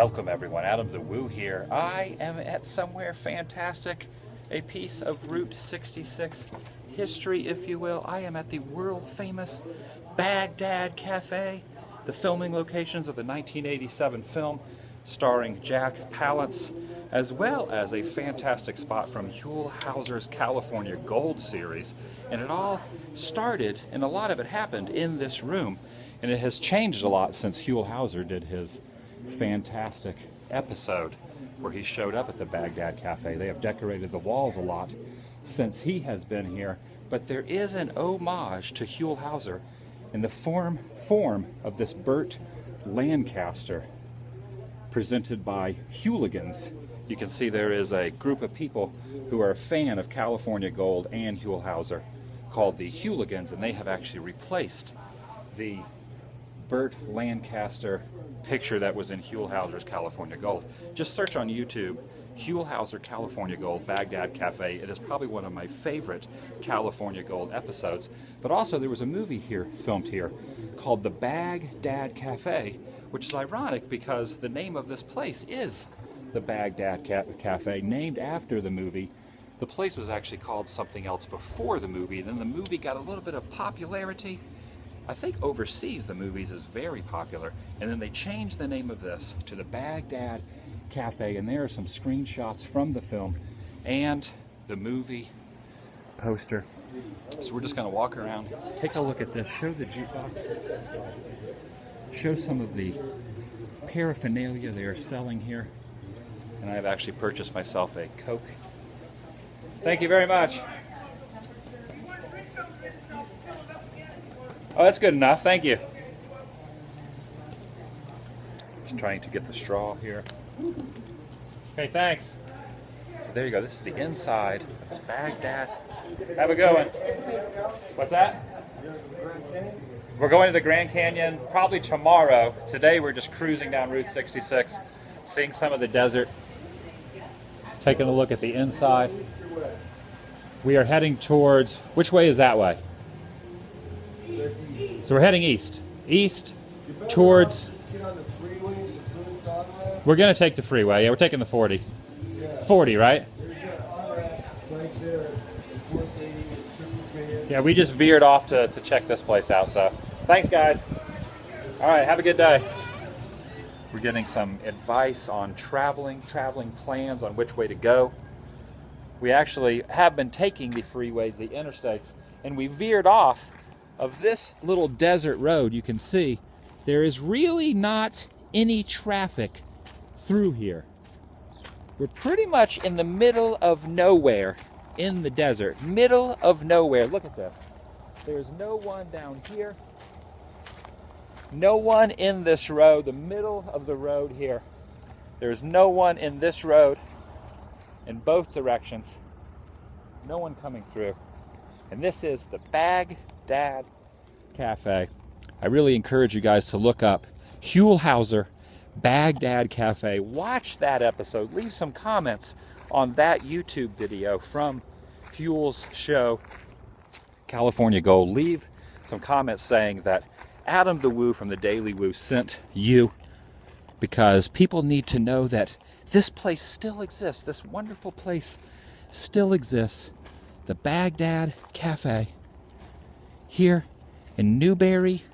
Welcome everyone, AdamTheWoo here. I am at somewhere fantastic, a piece of Route 66 history, if you will. I am at the world famous Bagdad Cafe, the filming locations of the 1987 film starring Jack Palance, as well as a fantastic spot from Huell Hauser's California Gold series. And it all started, and a lot of it happened in this room, and it has changed a lot since Huell Hauser did his fantastic episode where he showed up at the Bagdad Cafe. They have decorated the walls a lot since he has been here, but there is an homage to Huell Hauser in the form of this Burt Lancaster presented by Hooligans. You can see there is a group of people who are a fan of California Gold and Huell Hauser called the Hooligans, and they have actually replaced the Burt Lancaster picture that was in Huell Hauser's California Gold. Just search on YouTube, Huell Hauser California Gold Bagdad Cafe. It is probably one of my favorite California Gold episodes. But also there was a movie here, filmed here, called the Bagdad Cafe, which is ironic because the name of this place is the Bagdad Cafe, named after the movie. The place was actually called something else before the movie, then the movie got a little bit of popularity. I think overseas the movies is very popular, and then they changed the name of this to the Bagdad Cafe, and there are some screenshots from the film and the movie poster. So we're just going to walk around, take a look at this, show the jukebox, show some of the paraphernalia they are selling here, and I have actually purchased myself a Coke. Thank you very much. Oh, that's good enough. Thank you. Just trying to get the straw here. Okay, thanks. So there you go. This is the inside of Bagdad. Have a good one. What's that? We're going to the Grand Canyon probably tomorrow. Today we're just cruising down Route 66, seeing some of the desert, taking a look at the inside. We are heading towards, which way is that way? So we're heading east. East towards, we're going to take the freeway. Yeah, we're taking the 40. 40, right? Yeah, we just veered off to check this place out. So thanks, guys. All right, have a good day. We're getting some advice on traveling plans on which way to go. We actually have been taking the freeways, the interstates, and we veered off of this little desert road. You can see there is really not any traffic through here. We're pretty much in the middle of nowhere in the desert. Middle of nowhere. Look at this. There's no one down here. No one in this road. The middle of the road here. There's no one in this road in both directions. No one coming through. And this is the Bagdad Cafe. I really encourage you guys to look up Huell Hauser Bagdad Cafe. Watch that episode. Leave some comments on that YouTube video from Huell's show, California Gold. Leave some comments saying that AdamTheWoo from TheDailyWoo sent you, because people need to know that this place still exists. This wonderful place still exists. The Bagdad Cafe here in Newberry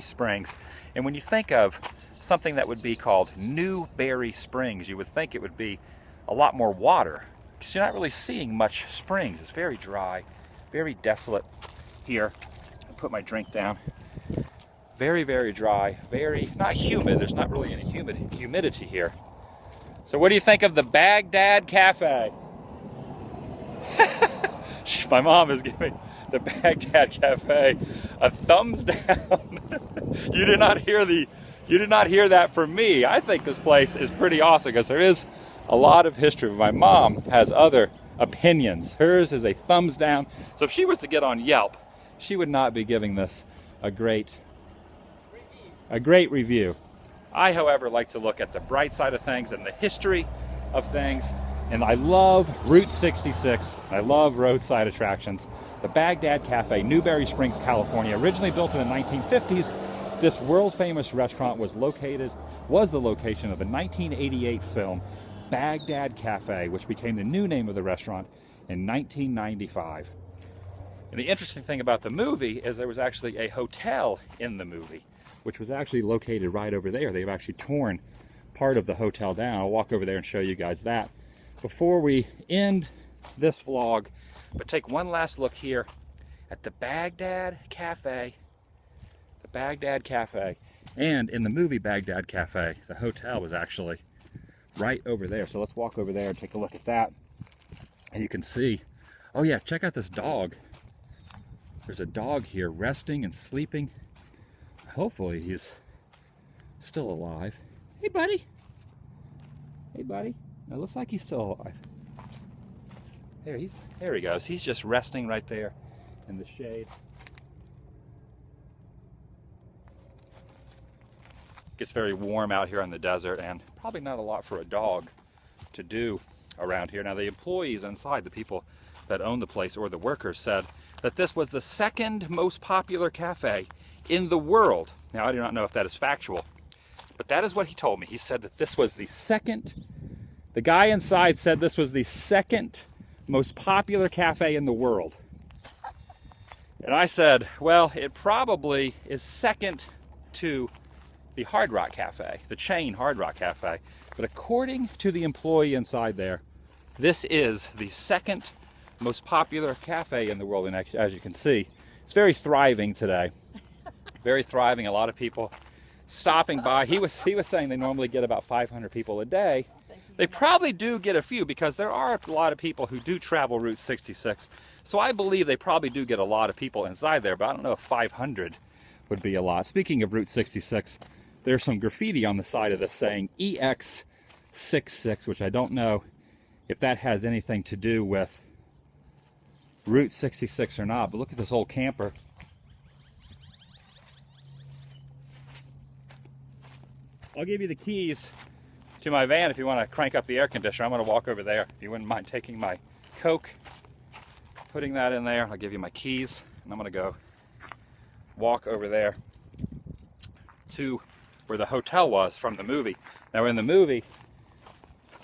Springs. And when you think of something that would be called Newberry Springs, you would think it would be a lot more water, because you're not really seeing much springs. It's very dry, very desolate here. I'll put my drink down. Very, very dry, very, not humid. There's not really any humidity here. So what do you think of the Bagdad Cafe? My mom is giving the Bagdad Cafe a thumbs down. You did not hear that from me. I think this place is pretty awesome because there is a lot of history. But my mom has other opinions. Hers is a thumbs down. So if she was to get on Yelp, she would not be giving this a great review. I, however, like to look at the bright side of things and the history of things. And I love Route 66. I love roadside attractions. The Bagdad Cafe, Newberry Springs, California, originally built in the 1950s, This world-famous restaurant was the location of the 1988 film Bagdad Cafe, which became the new name of the restaurant in 1995. And the interesting thing about the movie is there was actually a hotel in the movie, which was actually located right over there. They've actually torn part of the hotel down. I'll walk over there and show you guys that. Before we end this vlog, but take one last look here at the Bagdad Cafe. The Bagdad Cafe. And in the movie Bagdad Cafe, the hotel was actually right over there. So let's walk over there and take a look at that. And you can see, oh yeah, check out this dog. There's a dog here resting and sleeping. Hopefully he's still alive. Hey buddy. Hey buddy. It looks like he's still alive. There he goes. He's just resting right there in the shade. It gets very warm out here in the desert, and probably not a lot for a dog to do around here. Now the employees inside, the people that own the place or the workers, said that this was the second most popular cafe in the world. Now I do not know if that is factual, but that is what he told me. He said that this was the guy inside said this was the second most popular cafe in the world. And I said, well, it probably is second to the Hard Rock Cafe, the chain Hard Rock Cafe. But according to the employee inside there, this is the second most popular cafe in the world. And as you can see, it's very thriving today. Very thriving. A lot of people stopping by. He was saying they normally get about 500 people a day. They probably do get a few because there are a lot of people who do travel Route 66. So I believe they probably do get a lot of people inside there, but I don't know if 500 would be a lot. Speaking of Route 66, there's some graffiti on the side of this saying EX66, which I don't know if that has anything to do with Route 66 or not. But look at this old camper. I'll give you the keys to my van if you want to crank up the air conditioner. I'm going to walk over there. If you wouldn't mind taking my Coke, putting that in there, I'll give you my keys, and I'm going to go walk over there to where the hotel was from the movie. Now in the movie,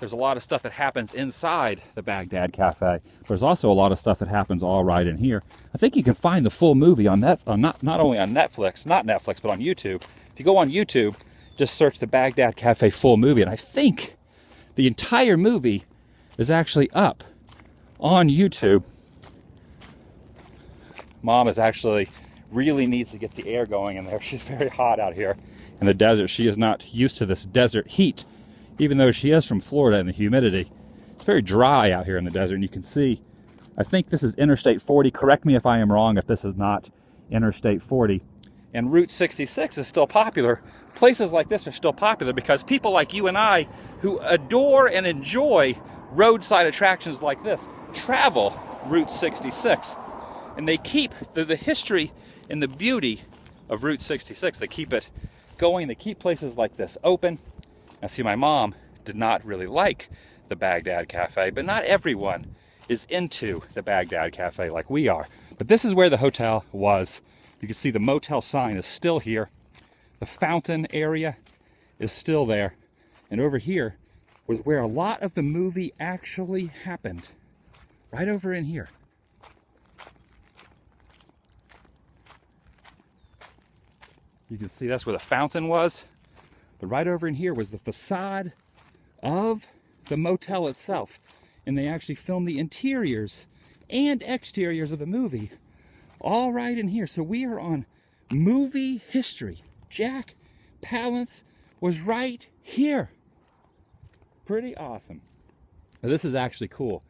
there's a lot of stuff that happens inside the Bagdad Cafe. There's also a lot of stuff that happens all right in here. I think you can find the full movie on not only on Netflix, but on YouTube. If you go on YouTube, just search the Bagdad Cafe full movie, and I think the entire movie is actually up on YouTube. Mom is actually really needs to get the air going in there. She's very hot out here in the desert. She is not used to this desert heat, even though she is from Florida and the humidity. It's very dry out here in the desert, and you can see, I think this is Interstate 40. Correct me if I am wrong if this is not Interstate 40. And Route 66 is still popular. Places like this are still popular because people like you and I who adore and enjoy roadside attractions like this travel Route 66. And they keep the history and the beauty of Route 66. They keep it going. They keep places like this open. Now see, my mom did not really like the Bagdad Cafe, but not everyone is into the Bagdad Cafe like we are. But this is where the hotel was. You can see the motel sign is still here. The fountain area is still there. And over here was where a lot of the movie actually happened. Right over in here. You can see that's where the fountain was. But right over in here was the facade of the motel itself. And they actually filmed the interiors and exteriors of the movie all right in here. So we are on movie history. Jack Palance was right here. Pretty awesome. Now this is actually cool.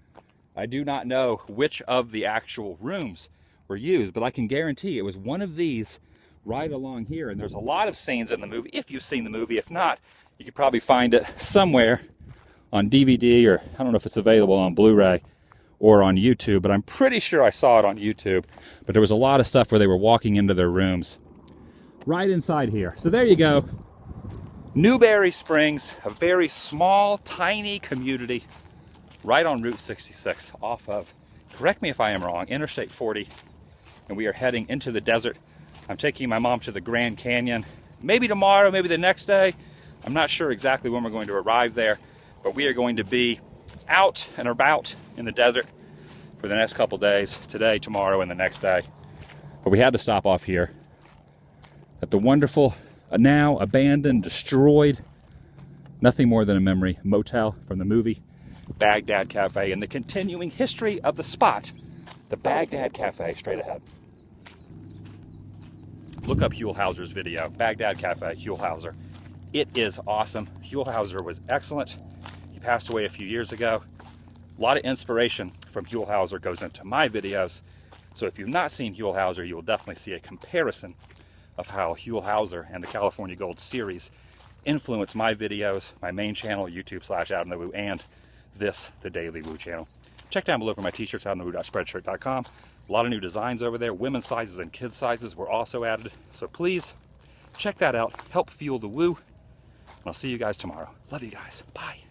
I do not know which of the actual rooms were used, but I can guarantee it was one of these right along here. And there's a lot of scenes in the movie, if you've seen the movie. If not, you could probably find it somewhere on DVD, or I don't know if it's available on Blu-ray or on YouTube, but I'm pretty sure I saw it on YouTube. But there was a lot of stuff where they were walking into their rooms right inside here. So there you go. Newberry Springs, a very small, tiny community right on Route 66 off of, correct me if I am wrong, Interstate 40. And we are heading into the desert I'm taking my mom to the Grand Canyon, maybe tomorrow, maybe the next day. I'm not sure exactly when we're going to arrive there, but we are going to be out and about in the desert for the next couple days, today, tomorrow, and the next day. But we had to stop off here at the wonderful, now abandoned, destroyed, nothing more than a memory, motel from the movie Bagdad Cafe, and the continuing history of the spot, the Bagdad Cafe, straight ahead. Look up Huell Hauser's video, Bagdad Cafe, Huell Hauser. It is awesome. Huell Hauser was excellent. He passed away a few years ago. A lot of inspiration from Huell Hauser goes into my videos. So if you've not seen Huell Hauser, you will definitely see a comparison of how Huell Hauser and the California Gold series influence my videos, my main channel, YouTube/AdamTheWoo, and this, the TheDailyWoo channel. Check down below for my t-shirts, AdamTheWoo.spreadshirt.com. A lot of new designs over there. Women's sizes and kids sizes were also added. So please check that out. Help fuel the woo. And I'll see you guys tomorrow. Love you guys. Bye.